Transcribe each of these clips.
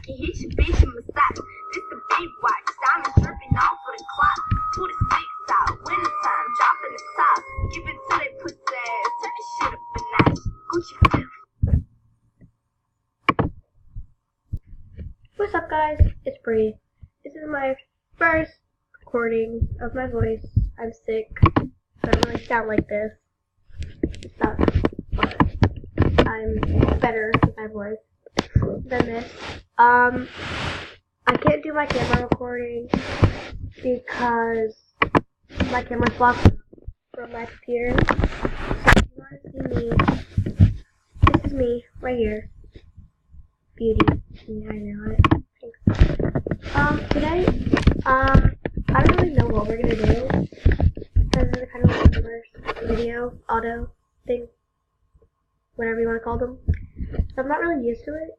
can hit your bitch in massage. This the big watch, diamonds dripping off of the clock. Pull the six out, winter time, dropping the top. Give it to they pussy ass, turn this shit up a notch. Gucci flip. What's up, guys? It's Bree. This is my first recording of my voice. I'm sick, so I don't really sound like this. It sucks, but I'm better with my voice than this. I can't do my camera recording because my camera's blocked from my computer. So if you want to see me, this is me right here. Beauty. Yeah, I know it. Thanks. Today, I don't really know what we're gonna do. This is kind of like the first video, auto thing, whatever you want to call them. So I'm not really used to it.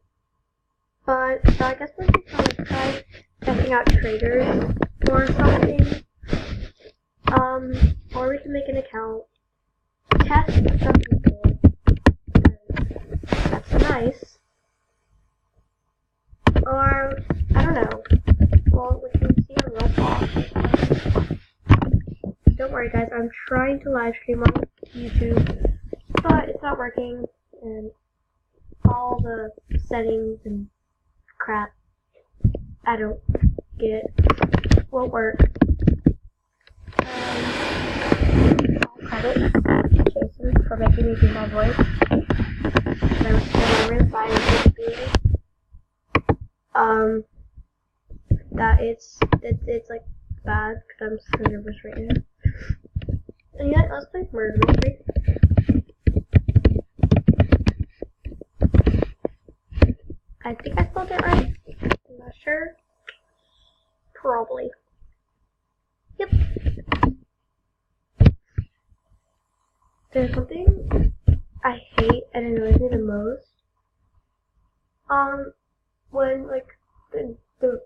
But, so I guess we're gonna try testing out traders or something. Or we can make an account, test some people. That's nice. Or, I don't know. Well, we can see on Roblox. Don't worry, guys. I'm trying to live stream on YouTube, but it's not working, and all the settings and crap I don't get won't work. I'll credit Jason for making me do my voice. I was so nervous by it. That it's like bad because I'm so nervous right now. And yet, let's play murder mystery. I think I spelled it right. I'm not sure. Probably. Yep. There's something I hate and annoys me the most. When like the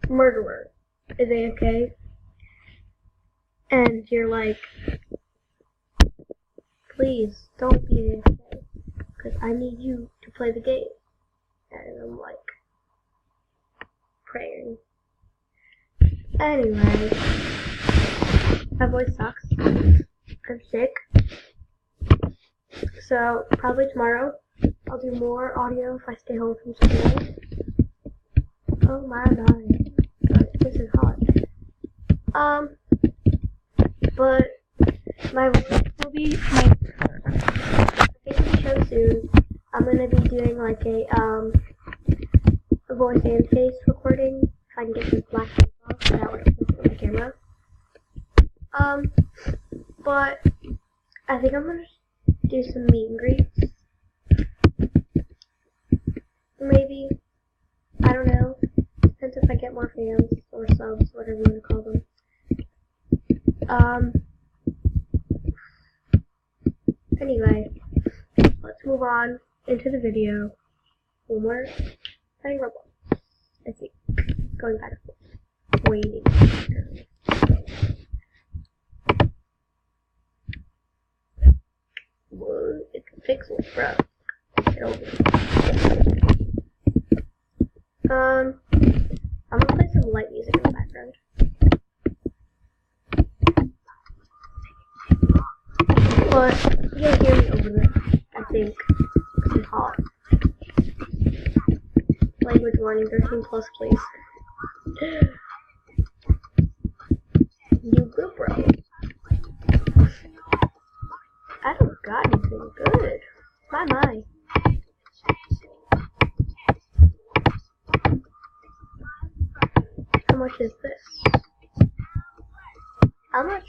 murderer is AFK and you're like, please don't be AFK because I need you to play the game. And I'm like praying. Anyway, my voice sucks. I'm sick. So probably tomorrow I'll do more audio if I stay home from school. Oh my god, this is hot. But my voice will be show soon. I'm gonna be doing like a voice and face recording if I can get this black face off so that works with the camera. But I think I'm gonna do some meet and greets. Maybe. I don't know. Depends if I get more fans or subs, whatever you want to call them. Anyway, let's move on into the video. When we're playing Roblox, I think. Going back and forth. Waiting. Whoa, it's pixels, bro. Get over it. I'm gonna play some light music in the background. But you can hear me over this, I think. It's hot. Language warning, 13 plus, please. You good, bro. I don't got anything good. My. How much is this? How much?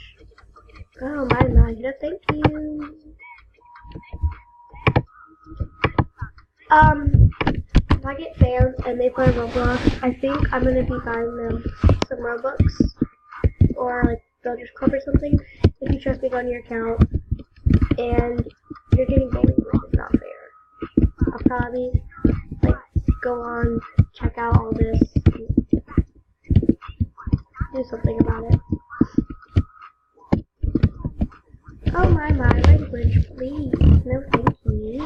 Oh my, no, thank you. If I get fans and they play Roblox, I think I'm gonna be buying them some Robux or like Builders Club or something. If you trust me, go on your account and you're getting bullied, which is not fair. I'll probably like go on, check out all this, do something about it. Oh my language, please. No, thank you.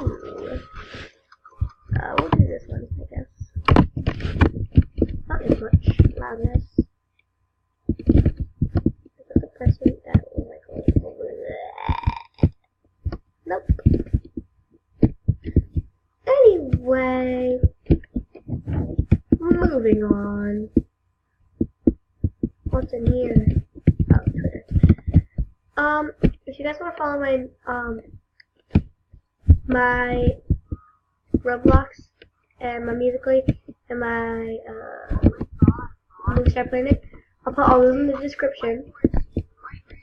We'll do this one, I guess. as much loudness. The person that was like, nope. Anyway, moving on. What's in here? Oh, Twitter. If you guys want to follow my Roblox and my Musical.ly and my Moonstar Planet, I'll put all those in the description.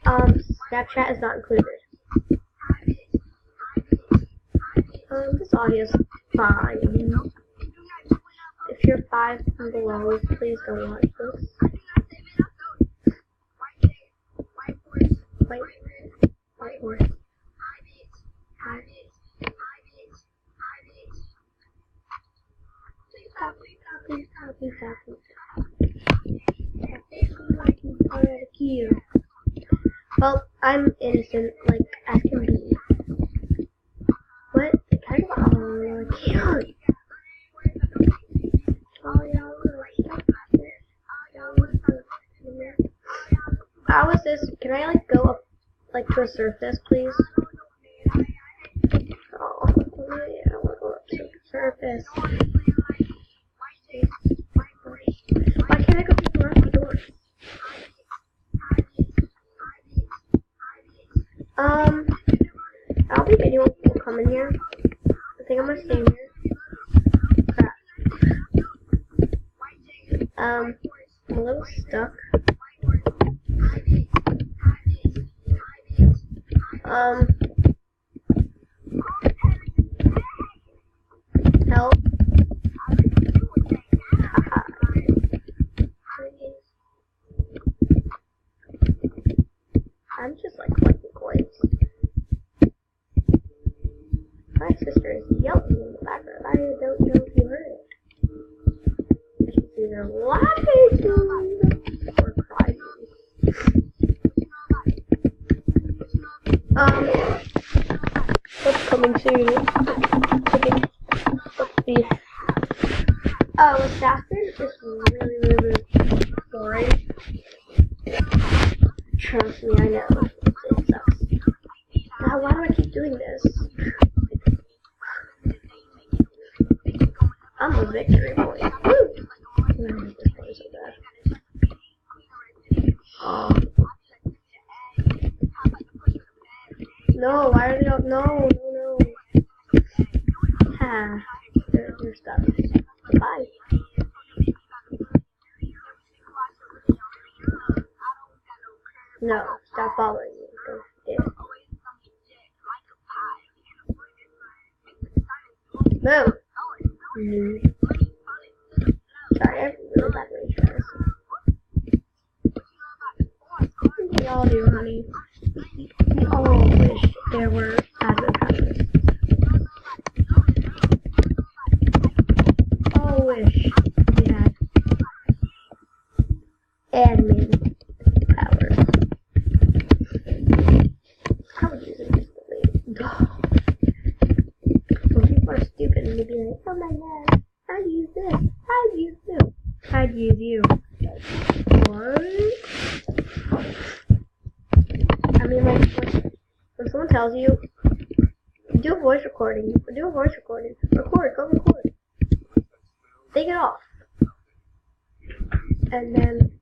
Snapchat is not included. This audio is fine. If you're 5 and below, please don't watch this. White horse. Well, I'm innocent, like as can be. What? Kind of cute. How is this? Can I like go up like to a surface, please? Oh, yeah, I want to go up to the surface. Why can't I go through the rest door? I don't think anyone will come in here. I think I'm gonna stay in here. Crap. I'm a little stuck. Help. I'm just like collecting coins. My sister is yelling in the background. I don't know if you heard it. She's either laughing or crying. What's coming soon? Let's see. Assassin is really boring. Trust me, I know. It sucks. Now, why do I keep doing this? I'm a victory boy. Woo! I hate this boy so bad. Oh. No, why are they not? No. Ha. You're stuck. Bye. No, stop following me. Move. Sorry, I have really bad rage for this. We all do, honey. We all wish there were admin powers. All wish we had admin powers. I would use it instantly. When people are stupid and they'd be like, oh my god, I'd use this, I'd use this. I'd use you. What? I mean, like, when someone tells you, do a voice recording, record, go record. Take it off. And then,